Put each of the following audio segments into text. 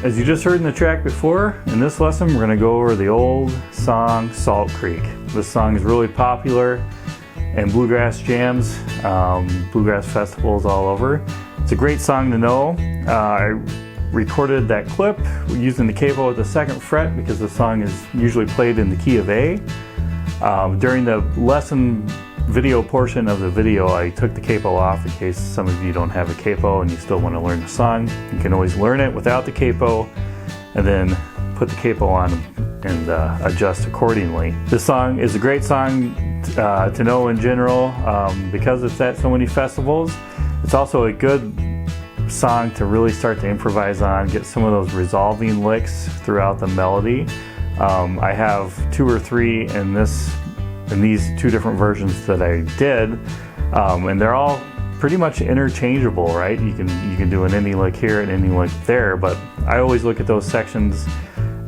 as you just heard in the track before, in this lesson we're going to go over the old song Salt Creek. This song is really popular in bluegrass jams, bluegrass festivals all over. It's a great song to know. I recorded that clip using the capo at the 2nd fret because the song is usually played in the key of A. During the lesson video portion of the video, I took the capo off in case some of you don't have a capo and you still want to learn the song. You can always learn it without the capo and then put the capo on and adjust accordingly. This song is a great song to know in general because it's at so many festivals. It's also a good song to really start to improvise on, get some of those resolving licks throughout the melody. I have 2 or 3 in these 2 different versions that I did, and they're all pretty much interchangeable, right? You can do an ending lick here and ending lick there, but I always look at those sections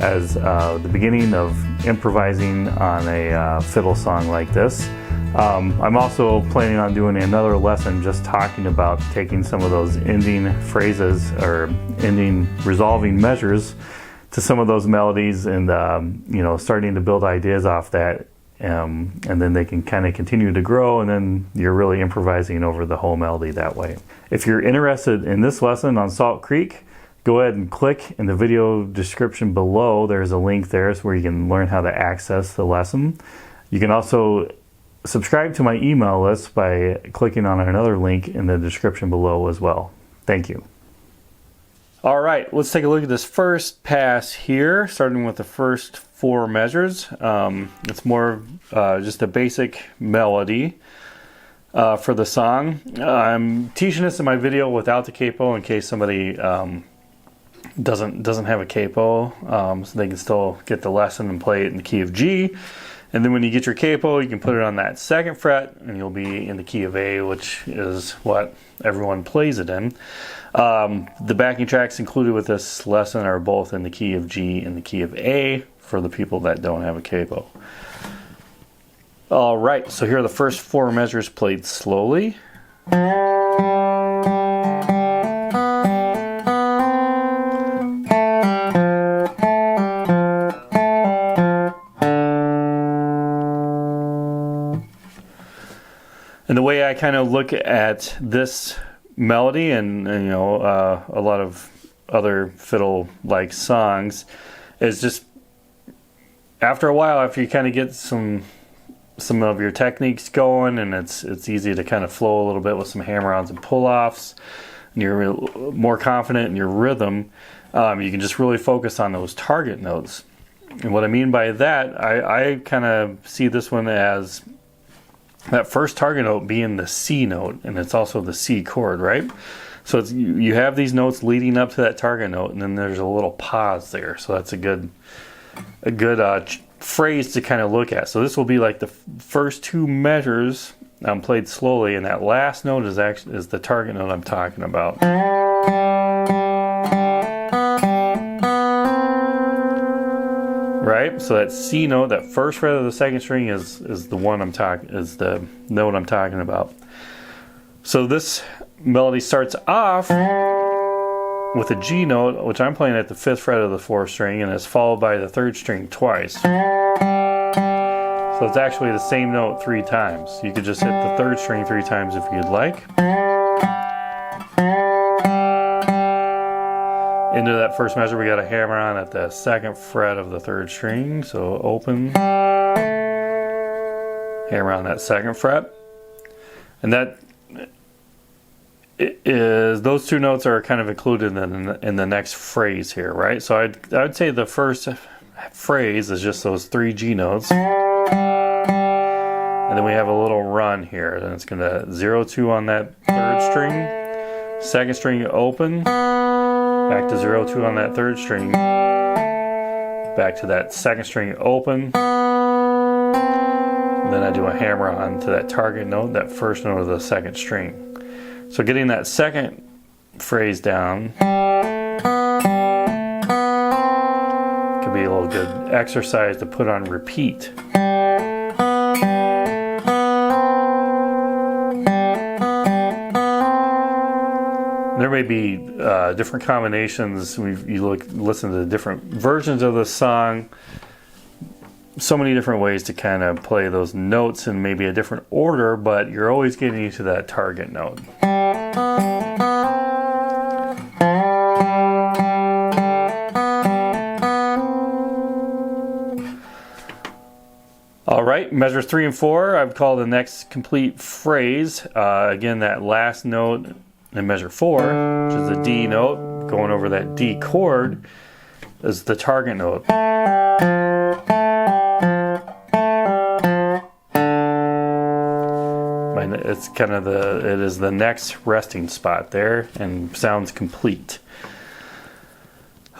as the beginning of improvising on a fiddle song like this. I'm also planning on doing another lesson just talking about taking some of those ending phrases or ending resolving measures to some of those melodies and starting to build ideas off that, and then they can kind of continue to grow, and then you're really improvising over the whole melody that way. If you're interested in this lesson on Salt Creek, go ahead and click in the video description below. There's a link there where you can learn how to access the lesson. You can also subscribe to my email list by clicking on another link in the description below as well. Thank you. All right, let's take a look at this first pass here, starting with the first 4 measures. It's more just a basic melody for the song. I'm teaching this in my video without the capo in case somebody doesn't have a capo, so they can still get the lesson and play it in the key of G. And then when you get your capo, you can put it on that 2nd fret and you'll be in the key of A, which is what everyone plays it in. The backing tracks included with this lesson are both in the key of G and the key of A for the people that don't have a capo. All right, so here are the first 4 measures played slowly. And the way I kind of look at this melody and a lot of other fiddle-like songs is just after a while, after you kind of get some of your techniques going, and it's easy to kind of flow a little bit with some hammer-ons and pull-offs, and you're more confident in your rhythm, you can just really focus on those target notes. And what I mean by that, I kind of see this one as that first target note being the C note, and it's also the C chord, right? So you have these notes leading up to that target note, and then there's a little pause there. So that's a good phrase to kind of look at. So this will be like the first 2 measures played slowly, and that last note is the target note I'm talking about. Right, so that C note, that first fret of the 2nd string is the note I'm talking about. So this melody starts off with a G note, which I'm playing at the 5th fret of the 4th string, and it's followed by the 3rd string twice. So it's actually the same note 3 times. You could just hit the 3rd string 3 times if you'd like. Into that first measure, we got a hammer on at the 2nd fret of the 3rd string. So open, hammer on that 2nd fret, and that is those 2 notes are kind of included in the next phrase here, right? So I'd say the first phrase is just those 3 G notes, and then we have a little run here. Then it's going to 0-2 on that 3rd string, 2nd string open. Back to 0-2 on that 3rd string, back to that 2nd string open, and then I do a hammer on to that target note, that first note of the 2nd string. So getting that 2nd phrase down could be a little good exercise to put on repeat. There may be different combinations. Listen to the different versions of the song. So many different ways to kind of play those notes in maybe a different order, but you're always getting into that target note. All right, measures 3 and 4, I've called the next complete phrase. Again, that last note in measure 4, which is the D note, going over that D chord, is the target note. It's kind of it is the next resting spot there and sounds complete.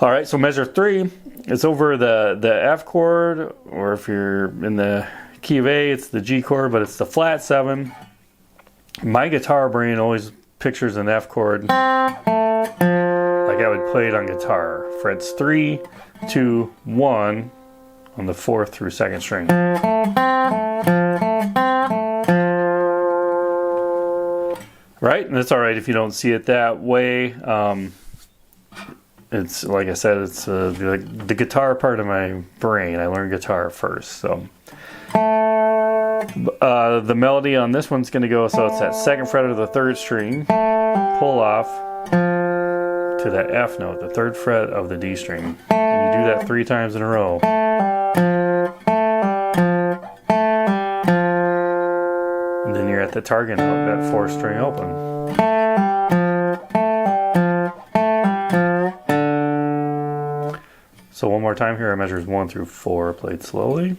All right, so measure 3, it's over the F chord, or if you're in the key of A, it's the G chord, but it's the flat 7. My guitar brain always pictures an F chord like I would play it on guitar. Frets 3, 2, 1 on the 4th through 2nd string. Right, and it's all right if you don't see it that way. It's like I said, it's the guitar part of my brain. I learned guitar first, so the melody on this one's going to go. So it's that 2nd fret of the 3rd string, pull off to that F note, the 3rd fret of the D string, and you do that 3 times in a row. And then you're at the target note, that 4th string open. So one more time here, I measures 1 through 4, played slowly.